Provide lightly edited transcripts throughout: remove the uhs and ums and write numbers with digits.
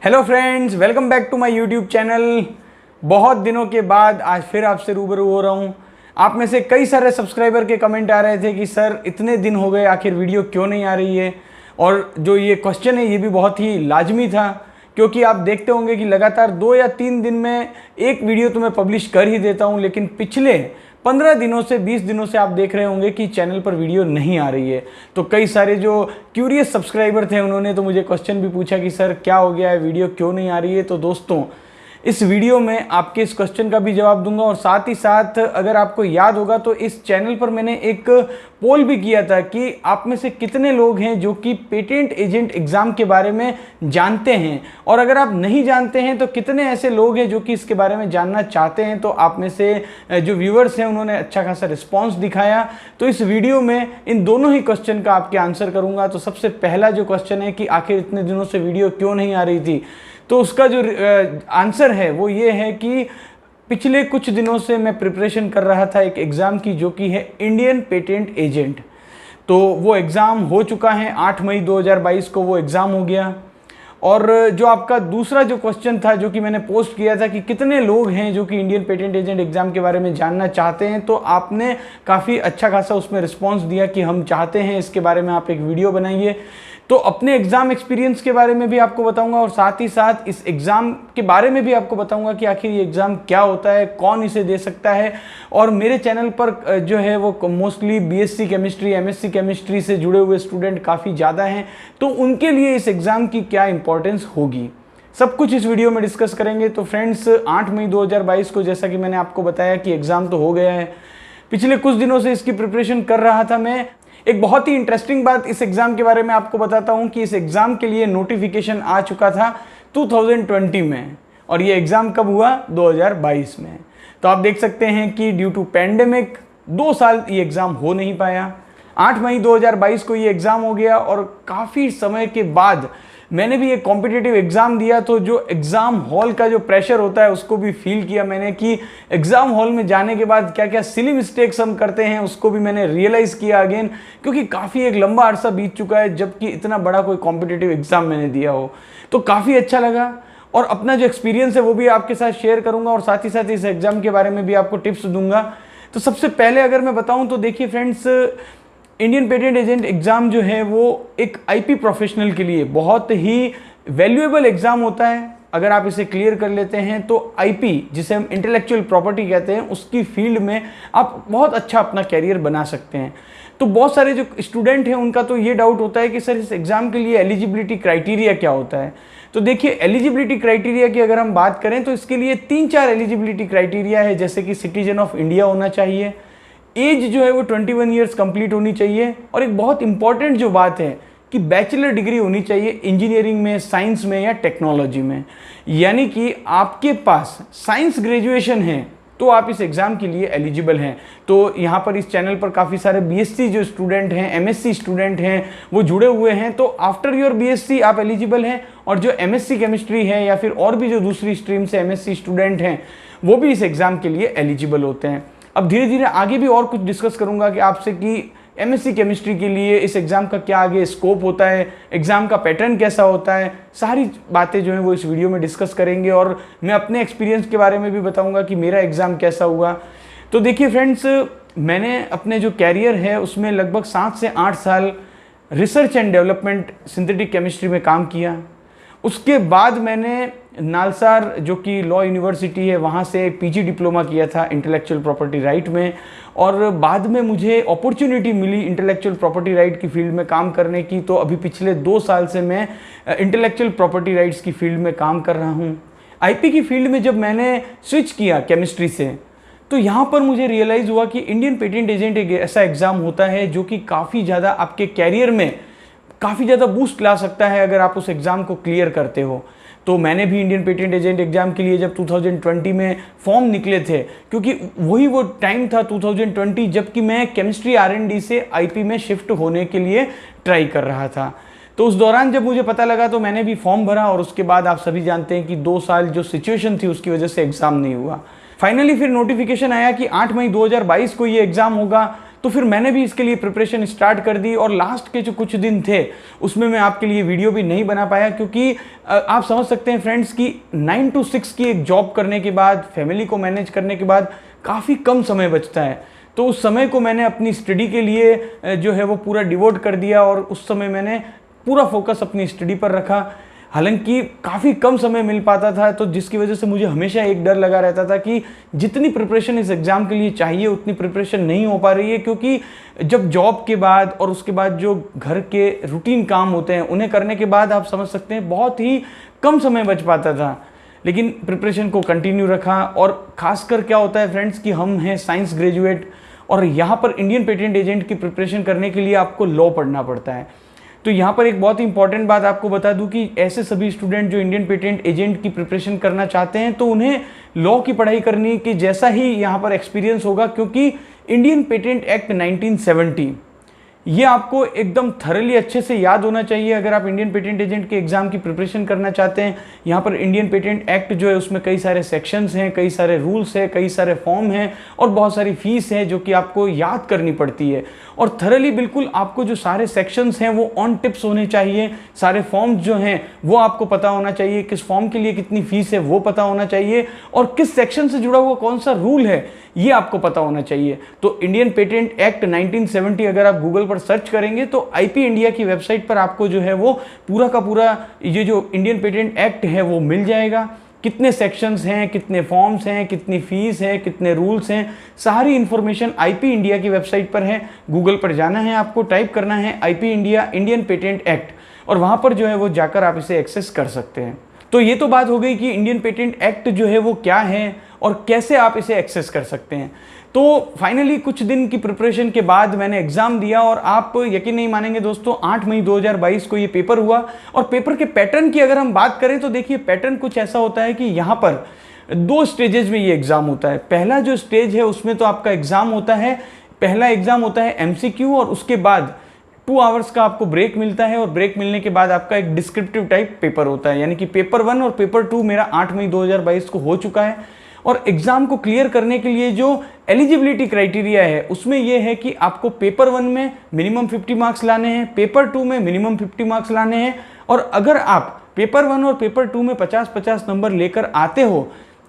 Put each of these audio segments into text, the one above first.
Hello friends, welcome back to my YouTube channel. बहुत दिनों के बाद आज फिर आपसे रूबरू हो रहा हूँ। आप में से कई सारे सब्सक्राइबर के कमेंट आ रहे थे कि सर इतने दिन हो गए, आखिर वीडियो क्यों नहीं आ रही है। और जो ये क्वेश्चन है ये भी बहुत ही लाजमी था, क्योंकि आप देखते होंगे कि लगातार 2 या 3 दिन में एक वीडियो तो मैं पब्लिश कर ही देता हूँ, लेकिन पिछले 15 दिनों से 20 दिनों से आप देख रहे होंगे कि चैनल पर वीडियो नहीं आ रही है। तो कई सारे जो क्यूरियस सब्सक्राइबर थे उन्होंने तो मुझे क्वेश्चन भी पूछा कि सर क्या हो गया है, वीडियो क्यों नहीं आ रही है। तो दोस्तों, इस वीडियो में आपके इस क्वेश्चन का भी जवाब दूंगा, और साथ ही साथ अगर आपको याद होगा तो इस चैनल पर मैंने एक पोल भी किया था कि आप में से कितने लोग हैं जो कि पेटेंट एजेंट एग्ज़ाम के बारे में जानते हैं, और अगर आप नहीं जानते हैं तो कितने ऐसे लोग हैं जो कि इसके बारे में जानना चाहते हैं। तो आप में से जो व्यूअर्स हैं उन्होंने अच्छा खासा रिस्पॉन्स दिखाया। तो इस वीडियो में इन दोनों ही क्वेश्चन का आपके आंसर करूँगा। तो सबसे पहला जो क्वेश्चन है कि आखिर इतने दिनों से वीडियो क्यों नहीं आ रही थी, तो उसका जो आंसर है वो ये है कि पिछले कुछ दिनों से मैं प्रिपरेशन कर रहा था एक एग्ज़ाम की, जो कि है इंडियन पेटेंट एजेंट। तो वो एग्ज़ाम हो चुका है, 8 मई 2022 को वो एग्ज़ाम हो गया। और जो आपका दूसरा जो क्वेश्चन था जो कि मैंने पोस्ट किया था कि कितने लोग हैं जो कि इंडियन पेटेंट एजेंट एग्ज़ाम के बारे में जानना चाहते हैं, तो आपने काफ़ी अच्छा खासा उसमें रिस्पॉन्स दिया कि हम चाहते हैं इसके बारे में आप एक वीडियो बनाइए। तो अपने एग्ज़ाम एक्सपीरियंस के बारे में भी आपको बताऊंगा, और साथ ही साथ इस एग्ज़ाम के बारे में भी आपको बताऊंगा कि आखिर ये एग्ज़ाम क्या होता है, कौन इसे दे सकता है। और मेरे चैनल पर जो है वो mostly BSc chemistry, MSc chemistry से जुड़े हुए स्टूडेंट काफ़ी ज़्यादा हैं, तो उनके लिए इस एग्ज़ाम की क्या इंपॉर्टेंस होगी, सब कुछ इस वीडियो में डिस्कस करेंगे। तो फ्रेंड्स, 8 मई 2022 को जैसा कि मैंने आपको बताया कि एग्ज़ाम तो हो गया है। पिछले कुछ दिनों से इसकी प्रिपरेशन कर रहा था मैं। एक बहुत ही इंटरेस्टिंग बात इस एग्ज़ाम के बारे में आपको बताता हूं कि इस एग्ज़ाम के लिए नोटिफिकेशन आ चुका था 2020 में, और ये एग्ज़ाम कब हुआ, 2022 में। तो आप देख सकते हैं कि ड्यू टू पैंडेमिक 2 साल ये एग्ज़ाम हो नहीं पाया। 8 मई 2022 को ये एग्ज़ाम हो गया, और काफ़ी समय के बाद मैंने भी एक कॉम्पिटिटिव एग्ज़ाम दिया। तो जो एग्ज़ाम हॉल का जो प्रेशर होता है उसको भी फील किया मैंने कि एग्ज़ाम हॉल में जाने के बाद क्या क्या सिली मिस्टेक्स हम करते हैं, उसको भी मैंने रियलाइज़ किया अगेन, क्योंकि काफ़ी एक लंबा अरसा बीत चुका है जबकि इतना बड़ा कोई कॉम्पिटिटिव एग्ज़ाम मैंने दिया हो। तो काफ़ी अच्छा लगा, और अपना जो एक्सपीरियंस है वो भी आपके साथ शेयर करूँगा, और साथ ही साथ इस एग्ज़ाम के बारे में भी आपको टिप्स दूंगा। तो सबसे पहले अगर मैं बताऊँ तो देखिए friends, Indian patent agent exam जो है वो एक आईपी प्रोफेशनल के लिए बहुत ही वैल्यूएबल एग्ज़ाम होता है। अगर आप इसे क्लियर कर लेते हैं तो आईपी, जिसे हम इंटेलेक्चुअल प्रॉपर्टी कहते हैं, उसकी फील्ड में आप बहुत अच्छा अपना कैरियर बना सकते हैं। तो बहुत सारे जो स्टूडेंट हैं उनका तो ये डाउट होता है कि सर इस एग्ज़ाम के लिए एलिजिबिलिटी क्राइटेरिया क्या होता है। तो देखिए, एलिजिबिलिटी क्राइटेरिया की अगर हम बात करें तो इसके लिए 3-4 एलिजिबिलिटी क्राइटेरिया है, जैसे कि सिटीजन ऑफ इंडिया होना चाहिए, एज जो है वो 21 ईयर्स कंप्लीट होनी चाहिए, और एक बहुत इंपॉर्टेंट जो बात है कि बैचलर डिग्री होनी चाहिए इंजीनियरिंग में, साइंस में या टेक्नोलॉजी में। यानी कि आपके पास साइंस ग्रेजुएशन है तो आप इस एग्ज़ाम के लिए एलिजिबल हैं। तो यहाँ पर इस चैनल पर काफ़ी सारे बीएससी जो स्टूडेंट हैं, एमएससी स्टूडेंट हैं, वो जुड़े हुए हैं। तो आफ्टर योर बीएससी आप एलिजिबल हैं, और जो एमएससी केमिस्ट्री है या फिर और भी जो दूसरी स्ट्रीम से एमएससी स्टूडेंट हैं वो भी इस एग्ज़ाम के लिए एलिजिबल होते हैं। अब धीरे धीरे आगे भी और कुछ डिस्कस करूंगा कि आपसे कि एमएससी केमिस्ट्री के लिए इस एग्ज़ाम का क्या आगे स्कोप होता है, एग्ज़ाम का पैटर्न कैसा होता है, सारी बातें जो हैं वो इस वीडियो में डिस्कस करेंगे, और मैं अपने एक्सपीरियंस के बारे में भी बताऊंगा कि मेरा एग्ज़ाम कैसा हुआ। तो देखिए फ्रेंड्स, मैंने अपने जो कैरियर है उसमें लगभग 7 से 8 साल research and development synthetic chemistry में काम किया। उसके बाद मैंने नालसार, जो कि लॉ यूनिवर्सिटी है, वहाँ से पीजी डिप्लोमा किया था इंटेलेक्चुअल प्रॉपर्टी राइट में, और बाद में मुझे अपॉर्चुनिटी मिली इंटेलेक्चुअल प्रॉपर्टी राइट की फील्ड में काम करने की। तो अभी पिछले 2 साल से मैं इंटेलेक्चुअल प्रॉपर्टी राइट्स की फील्ड में काम कर रहा हूँ। आईपी की फील्ड में जब मैंने स्विच किया केमिस्ट्री से, तो यहाँ पर मुझे रियलाइज़ हुआ कि इंडियन पेटेंट एजेंट एक ऐसा एग्ज़ाम होता है जो कि काफ़ी ज़्यादा आपके कैरियर में काफ़ी ज़्यादा बूस्ट ला सकता है अगर आप उस एग्ज़ाम को क्लियर करते हो। तो मैंने भी इंडियन पेटेंट एजेंट एग्ज़ाम के लिए जब 2020 में फॉर्म निकले थे, क्योंकि वही वो टाइम था 2020 जबकि मैं केमिस्ट्री R&D से आईपी में शिफ्ट होने के लिए ट्राई कर रहा था। तो उस दौरान जब मुझे पता लगा तो मैंने भी फॉर्म भरा, और उसके बाद आप सभी जानते हैं कि 2 साल जो सिचुएशन थी उसकी वजह से एग्ज़ाम नहीं हुआ। फाइनली फिर नोटिफिकेशन आया कि 8 मई 2022 को ये एग्ज़ाम होगा। तो फिर मैंने भी इसके लिए प्रिपरेशन स्टार्ट कर दी और लास्ट के जो कुछ दिन थे उसमें मैं आपके लिए वीडियो भी नहीं बना पाया, क्योंकि आप समझ सकते हैं फ्रेंड्स कि 9 to 6 की एक जॉब करने के बाद, फैमिली को मैनेज करने के बाद काफ़ी कम समय बचता है। तो उस समय को मैंने अपनी स्टडी के लिए जो है वो पूरा डिवोट कर दिया और उस समय मैंने पूरा फोकस अपनी स्टडी पर रखा। हालांकि काफ़ी कम समय मिल पाता था, तो जिसकी वजह से मुझे हमेशा एक डर लगा रहता था कि जितनी प्रिपरेशन इस एग्ज़ाम के लिए चाहिए उतनी प्रिपरेशन नहीं हो पा रही है, क्योंकि जब जॉब के बाद और उसके बाद जो घर के रूटीन काम होते हैं उन्हें करने के बाद आप समझ सकते हैं बहुत ही कम समय बच पाता था। लेकिन प्रिपरेशन को कंटिन्यू रखा, और खासकर क्या होता है फ्रेंड्स कि हम हैं साइंस ग्रेजुएट और यहाँ पर इंडियन पेटेंट एजेंट की प्रिपरेशन करने के लिए आपको लॉ पढ़ना पड़ता है। तो यहाँ पर एक बहुत ही इंपॉर्टेंट बात आपको बता दूं कि ऐसे सभी स्टूडेंट जो इंडियन पेटेंट एजेंट की प्रिपरेशन करना चाहते हैं तो उन्हें लॉ की पढ़ाई करने की जैसा ही यहाँ पर एक्सपीरियंस होगा, क्योंकि इंडियन पेटेंट एक्ट 1970 ये आपको एकदम थरली अच्छे से याद होना चाहिए अगर आप इंडियन पेटेंट एजेंट के एग्जाम की प्रिपरेशन करना चाहते हैं। यहाँ पर इंडियन पेटेंट एक्ट जो है उसमें कई सारे सेक्शंस हैं, कई सारे रूल्स हैं, कई सारे फॉर्म हैं और बहुत सारी फीस है जो कि आपको याद करनी पड़ती है। और थरली बिल्कुल आपको जो सारे सेक्शंस हैं वो ऑन टिप्स होने चाहिए, सारे फॉर्म्स जो हैं वो आपको पता होना चाहिए, किस फॉर्म के लिए कितनी फीस है वो पता होना चाहिए और किस सेक्शन से जुड़ा हुआ कौन सा रूल है ये आपको पता होना चाहिए। तो इंडियन पेटेंट एक्ट 1970 अगर आप गूगल पर सर्च करेंगे तो आईपी इंडिया की वेबसाइट पर आपको जो है वो पूरा का पूरा ये जो इंडियन पेटेंट एक्ट है वो मिल जाएगा। कितने सेक्शंस हैं, कितने फॉर्म्स हैं, कितनी फीस है, कितने रूल्स हैं, सारी इंफॉर्मेशन आईपी इंडिया की वेबसाइट पर है। गूगल पर जाना है, आपको टाइप करना है IP India Indian patent act और वहाँ पर जो है वो जाकर आप इसे एक्सेस कर सकते हैं। तो ये तो बात हो गई कि इंडियन पेटेंट एक्ट जो है वो क्या है और कैसे आप इसे एक्सेस कर सकते हैं। तो फाइनली कुछ दिन की प्रिपरेशन के बाद मैंने एग्जाम दिया और आप यकीन नहीं मानेंगे दोस्तों 8 मई 2022 को ये पेपर हुआ। और पेपर के पैटर्न की अगर हम बात करें तो देखिए पैटर्न कुछ ऐसा होता है कि यहाँ पर 2 स्टेजेस में ये एग्जाम होता है। पहला जो स्टेज है उसमें तो आपका एग्जाम होता है, पहला एग्जाम होता है एमसीक्यू और उसके बाद 2 आवर्स का आपको ब्रेक मिलता है और ब्रेक मिलने के बाद आपका एक डिस्क्रिप्टिव टाइप पेपर होता है। यानी कि पेपर 1 और पेपर 2 मेरा 8 मई 2022 को हो चुका है। और एग्जाम को क्लियर करने के लिए जो एलिजिबिलिटी क्राइटेरिया है उसमें यह है कि आपको पेपर 1 में मिनिमम 50 मार्क्स लाने हैं, पेपर 2 में मिनिमम 50 मार्क्स लाने हैं और अगर आप पेपर 1 और पेपर 2 में 50-50 नंबर लेकर आते हो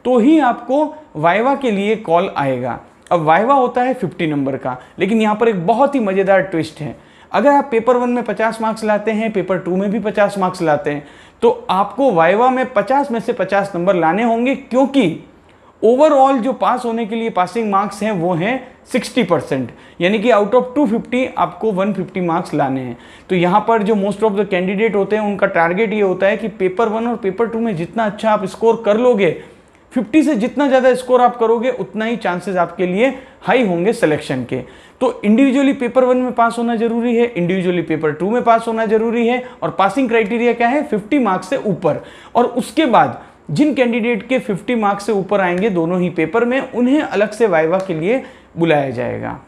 तो ही आपको वाइवा के लिए कॉल आएगा। अब वाइवा होता है 50 नंबर का, लेकिन यहाँ पर एक बहुत ही मज़ेदार ट्विस्ट है। अगर आप पेपर 1 में 50 मार्क्स लाते हैं, पेपर 2 में भी 50 मार्क्स लाते हैं तो आपको वाइवा में 50 में से 50 नंबर लाने होंगे, क्योंकि ओवरऑल जो पास होने के लिए पासिंग मार्क्स हैं वो हैं 60%, यानी कि आउट ऑफ 250 आपको 150 मार्क्स लाने हैं। तो यहाँ पर जो मोस्ट ऑफ द कैंडिडेट होते हैं उनका टारगेट ये होता है कि पेपर 1 और पेपर 2 में जितना अच्छा आप स्कोर कर लोगे, 50 से जितना ज़्यादा स्कोर आप करोगे उतना ही चांसेस आपके लिए हाई होंगे सिलेक्शन के। तो इंडिविजुअली पेपर 1 में पास होना जरूरी है, इंडिविजुअली पेपर 2 में पास होना जरूरी है और पासिंग क्राइटेरिया क्या है 50 मार्क्स से ऊपर। और उसके बाद जिन कैंडिडेट के 50 मार्क्स से ऊपर आएंगे दोनों ही पेपर में, उन्हें अलग से वाइवा के लिए बुलाया जाएगा।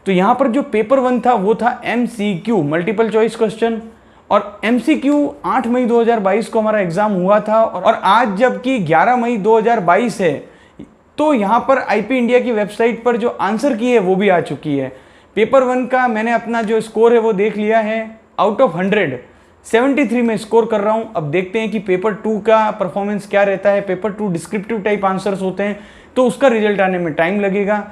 तो यहाँ पर जो पेपर 1 था वो था MCQ मल्टीपल चॉइस क्वेश्चन और MCQ 8 मई 2022 को हमारा एग्जाम हुआ था और आज जबकि 11 मई 2022 है तो यहाँ पर आईपी इंडिया की वेबसाइट पर जो आंसर की है वो भी आ चुकी है। पेपर 1 का मैंने अपना जो स्कोर है वो देख लिया है, आउट ऑफ 100 73 में स्कोर कर रहा हूं। अब देखते हैं कि पेपर 2 का परफॉर्मेंस क्या रहता है। पेपर 2 डिस्क्रिप्टिव टाइप आंसर्स होते हैं तो उसका रिजल्ट आने में टाइम लगेगा।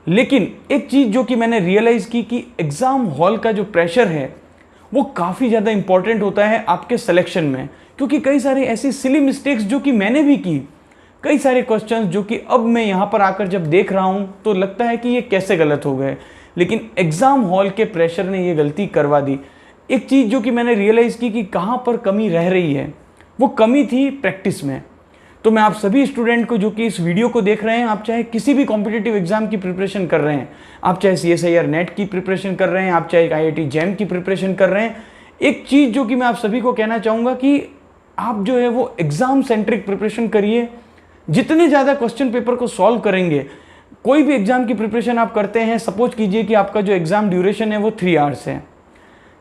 लेकिन एक चीज़ जो कि मैंने रियलाइज़ की कि एग्ज़ाम हॉल का जो प्रेशर है वो काफ़ी ज़्यादा इंपॉर्टेंट होता है आपके सिलेक्शन में, क्योंकि कई सारी ऐसी सिली मिस्टेक्स जो कि मैंने भी की, कई सारे क्वेश्चंस जो कि अब मैं यहाँ पर आकर जब देख रहा हूँ तो लगता है कि ये कैसे गलत हो गए, लेकिन एग्ज़ाम हॉल के प्रेशर ने ये गलती करवा दी। एक चीज़ जो कि मैंने रियलाइज़ की कि कहाँ पर कमी रह रही है, वो कमी थी प्रैक्टिस में। तो मैं आप सभी स्टूडेंट को जो कि इस वीडियो को देख रहे हैं, आप चाहे किसी भी कॉम्पिटिटिव एग्जाम की प्रिपरेशन कर रहे हैं, आप चाहे CSIR नेट की प्रिपरेशन कर रहे हैं, आप चाहे IIT JAM की प्रिपरेशन कर रहे हैं, एक चीज़ जो कि मैं आप सभी को कहना चाहूँगा कि आप जो है वो एग्ज़ाम सेंट्रिक प्रिपरेशन करिए। जितने ज़्यादा क्वेश्चन पेपर को सॉल्व करेंगे, कोई भी एग्ज़ाम की प्रिपरेशन आप करते हैं, सपोज कीजिए कि आपका जो एग्ज़ाम ड्यूरेशन है वो 3 आवर्स है।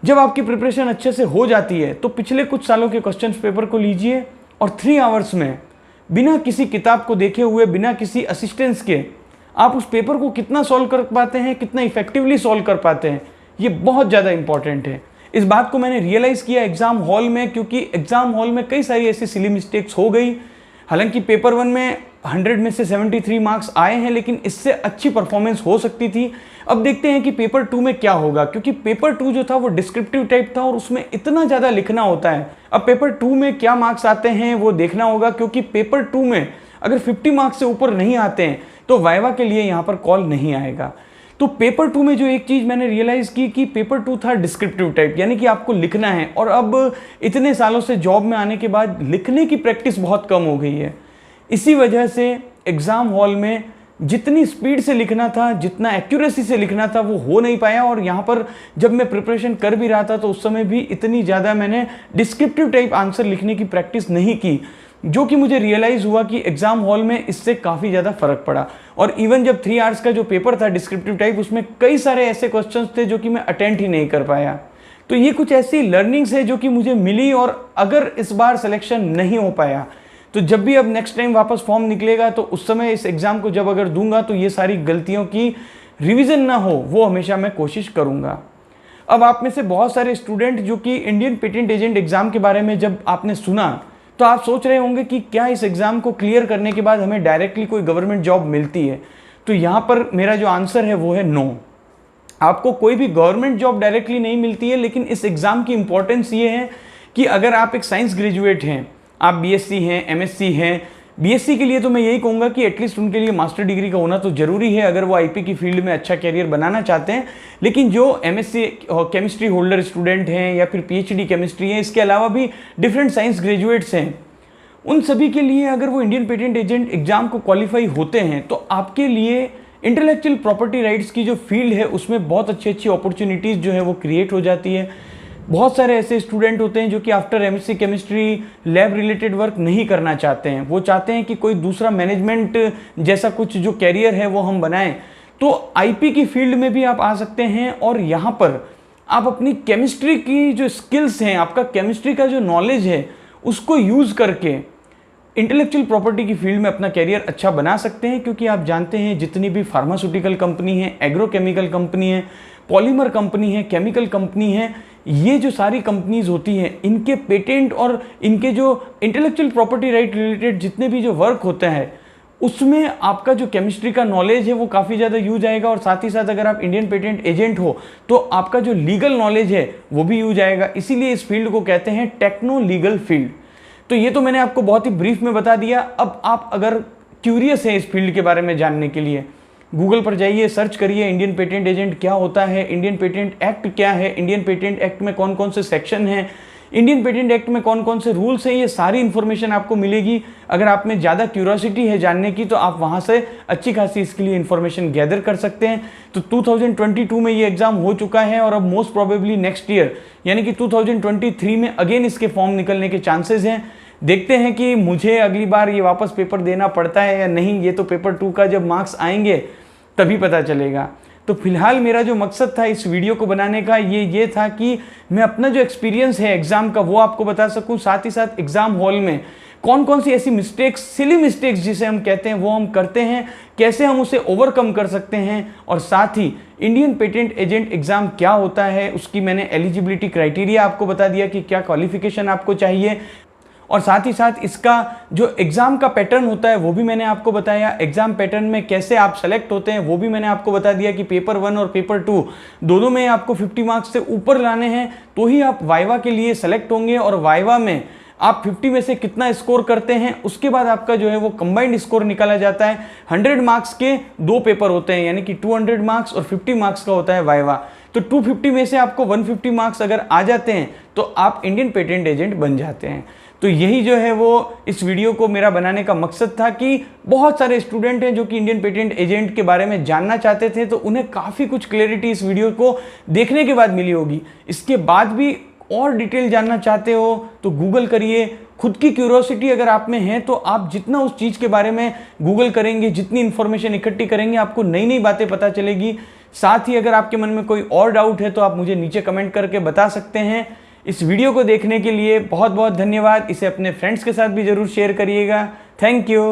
जब आपकी प्रिपरेशन अच्छे से हो जाती है तो पिछले कुछ सालों के क्वेश्चन पेपर को लीजिए और 3 आवर्स में बिना किसी किताब को देखे हुए, बिना किसी असिस्टेंस के आप उस पेपर को कितना सॉल्व कर पाते हैं, कितना इफेक्टिवली सॉल्व कर पाते हैं, ये बहुत ज़्यादा इंपॉर्टेंट है। इस बात को मैंने रियलाइज़ किया एग्ज़ाम हॉल में, क्योंकि एग्ज़ाम हॉल में कई सारी ऐसी सिली मिस्टेक्स हो गई। हालांकि पेपर 1 में 100 में से 73 मार्क्स आए हैं, लेकिन इससे अच्छी परफॉर्मेंस हो सकती थी। अब देखते हैं कि पेपर 2 में क्या होगा, क्योंकि पेपर 2 जो था वो डिस्क्रिप्टिव टाइप था और उसमें इतना ज़्यादा लिखना होता है। अब पेपर 2 में क्या मार्क्स आते हैं वो देखना होगा, क्योंकि पेपर 2 में अगर 50 मार्क्स से ऊपर नहीं आते हैं तो वाइवा के लिए यहाँ पर कॉल नहीं आएगा। तो पेपर 2 में जो एक चीज़ मैंने रियलाइज़ की कि पेपर 2 था डिस्क्रिप्टिव टाइप, यानी कि आपको लिखना है। और अब इतने सालों से जॉब में आने के बाद लिखने की प्रैक्टिस बहुत कम हो गई है। इसी वजह से एग्ज़ाम हॉल में जितनी स्पीड से लिखना था, जितना एक्यूरेसी से लिखना था, वो हो नहीं पाया। और यहाँ पर जब मैं प्रिपरेशन कर भी रहा था तो उस समय भी इतनी ज़्यादा मैंने डिस्क्रिप्टिव टाइप आंसर लिखने की प्रैक्टिस नहीं की, जो कि मुझे रियलाइज़ हुआ कि एग्ज़ाम हॉल में इससे काफ़ी ज़्यादा फ़र्क पड़ा। और इवन जब 3 आवर्स का जो पेपर था डिस्क्रिप्टिव टाइप, उसमें कई सारे ऐसे क्वेश्चंस थे जो कि मैं अटेंड ही नहीं कर पाया। तो ये कुछ ऐसी लर्निंग्स है जो कि मुझे मिली। और अगर इस बार सिलेक्शन नहीं हो पाया तो जब भी अब नेक्स्ट टाइम वापस फॉर्म निकलेगा तो उस समय इस एग्ज़ाम को जब अगर दूंगा तो ये सारी गलतियों की रिवीजन ना हो, वो हमेशा मैं कोशिश करूँगा। अब आप में से बहुत सारे स्टूडेंट जो कि इंडियन पेटेंट एजेंट एग्ज़ाम के बारे में जब आपने सुना तो आप सोच रहे होंगे कि क्या इस एग्ज़ाम को क्लियर करने के बाद हमें डायरेक्टली कोई गवर्नमेंट जॉब मिलती है। तो यहाँ पर मेरा जो आंसर है वो है नो। आपको कोई भी गवर्नमेंट जॉब डायरेक्टली नहीं मिलती है, लेकिन इस एग्ज़ाम की इंपॉर्टेंस ये है कि अगर आप एक साइंस ग्रेजुएट हैं, आप बीएससी हैं, एमएससी हैं, बीएससी के लिए तो मैं यही कहूँगा कि एटलीस्ट उनके लिए मास्टर डिग्री का होना तो ज़रूरी है अगर वो आईपी की फील्ड में अच्छा कैरियर बनाना चाहते हैं। लेकिन जो एमएससी केमिस्ट्री होल्डर स्टूडेंट हैं या फिर पीएचडी केमिस्ट्री हैं, इसके अलावा भी डिफरेंट साइंस ग्रेजुएट्स हैं, उन सभी के लिए अगर वो इंडियन पेटेंट एजेंट एग्ज़ाम को क्वालिफाई होते हैं तो आपके लिए इंटेलेक्चुअल प्रॉपर्टी राइट्स की जो फील्ड है उसमें बहुत अच्छी अच्छी अपॉर्चुनिटीज़ जो है वो क्रिएट हो जाती है। बहुत सारे ऐसे स्टूडेंट होते हैं जो कि after MSc chemistry lab related work नहीं करना चाहते हैं, वो चाहते हैं कि कोई दूसरा मैनेजमेंट जैसा कुछ जो कैरियर है वो हम बनाएं। तो आईपी की फील्ड में भी आप आ सकते हैं और यहाँ पर आप अपनी केमिस्ट्री की जो स्किल्स हैं, आपका केमिस्ट्री का जो नॉलेज है, उसको यूज़ करके इंटेलेक्चुअल प्रॉपर्टी की फील्ड में अपना कैरियर अच्छा बना सकते हैं। क्योंकि आप जानते हैं जितनी भी फार्मास्यूटिकल कंपनी है, एग्रोकेमिकल कंपनी है, पॉलीमर कंपनी है, केमिकल कंपनी है, ये जो सारी कंपनीज होती हैं, इनके पेटेंट और इनके जो इंटेलेक्चुअल प्रॉपर्टी राइट रिलेटेड जितने भी जो वर्क होता है उसमें आपका जो केमिस्ट्री का नॉलेज है वो काफ़ी ज़्यादा यूज आएगा। और साथ ही साथ अगर आप इंडियन पेटेंट एजेंट हो तो आपका जो लीगल नॉलेज है वो भी यूज आएगा। इसीलिए इस फील्ड को कहते हैं टेक्नो लीगल फील्ड। तो ये तो मैंने आपको बहुत ही ब्रीफ में बता दिया। अब आप अगर क्यूरियस हैं इस फील्ड के बारे में जानने के लिए, गूगल पर जाइए, सर्च करिए इंडियन पेटेंट एजेंट क्या होता है, इंडियन पेटेंट एक्ट क्या है, इंडियन पेटेंट एक्ट में कौन कौन से सेक्शन हैं, इंडियन पेटेंट एक्ट में कौन कौन से रूल्स हैं, ये सारी इन्फॉर्मेशन आपको मिलेगी। अगर आप में ज़्यादा क्यूरियोसिटी है जानने की तो आप वहाँ से अच्छी खासी इसके लिए इन्फॉर्मेशन गैदर कर सकते हैं। तो 2022 में ये एग्ज़ाम हो चुका है और अब मोस्ट प्रोबेबली नेक्स्ट ईयर यानी कि 2023 में अगेन इसके फॉर्म निकलने के चांसेस हैं। देखते हैं कि मुझे अगली बार ये वापस पेपर देना पड़ता है या नहीं, ये तो पेपर 2 का जब मार्क्स आएंगे तभी पता चलेगा। तो फिलहाल मेरा जो मकसद था इस वीडियो को बनाने का ये था कि मैं अपना जो एक्सपीरियंस है एग्ज़ाम का वो आपको बता सकूं, साथ ही साथ एग्ज़ाम हॉल में कौन कौन सी ऐसी मिस्टेक्स, सिली मिस्टेक्स जिसे हम कहते हैं, वो हम करते हैं, कैसे हम उसे ओवरकम कर सकते हैं। और साथ ही इंडियन पेटेंट एजेंट एग्ज़ाम क्या होता है उसकी मैंने एलिजिबिलिटी क्राइटेरिया आपको बता दिया कि क्या क्वालिफिकेशन आपको चाहिए। और साथ ही साथ इसका जो एग्ज़ाम का पैटर्न होता है वो भी मैंने आपको बताया। एग्ज़ाम पैटर्न में कैसे आप सेलेक्ट होते हैं वो भी मैंने आपको बता दिया कि पेपर 1 और पेपर 2 दोनों में आपको 50 मार्क्स से ऊपर लाने हैं तो ही आप वाइवा के लिए सेलेक्ट होंगे। और वाइवा में आप 50 में से कितना स्कोर करते हैं उसके बाद आपका जो है वो कंबाइंड स्कोर निकाला जाता है। 100 मार्क्स के 2 पेपर होते हैं, यानी कि 200 मार्क्स और 50 मार्क्स का होता है वाइवा। तो 250 में से आपको 150 मार्क्स अगर आ जाते हैं तो आप इंडियन पेटेंट एजेंट बन जाते हैं। तो यही जो है वो इस वीडियो को मेरा बनाने का मकसद था कि बहुत सारे स्टूडेंट हैं जो कि इंडियन पेटेंट एजेंट के बारे में जानना चाहते थे, तो उन्हें काफ़ी कुछ क्लैरिटी इस वीडियो को देखने के बाद मिली होगी। इसके बाद भी और डिटेल जानना चाहते हो तो गूगल करिए। खुद की क्यूरियोसिटी अगर आप में है तो आप जितना उस चीज़ के बारे में गूगल करेंगे, जितनी इन्फॉर्मेशन इकट्ठी करेंगे, आपको नई नई बातें पता चलेगी। साथ ही अगर आपके मन में कोई और डाउट है तो आप मुझे नीचे कमेंट करके बता सकते हैं। इस वीडियो को देखने के लिए बहुत बहुत धन्यवाद। इसे अपने फ्रेंड्स के साथ भी ज़रूर शेयर करिएगा। Thank you.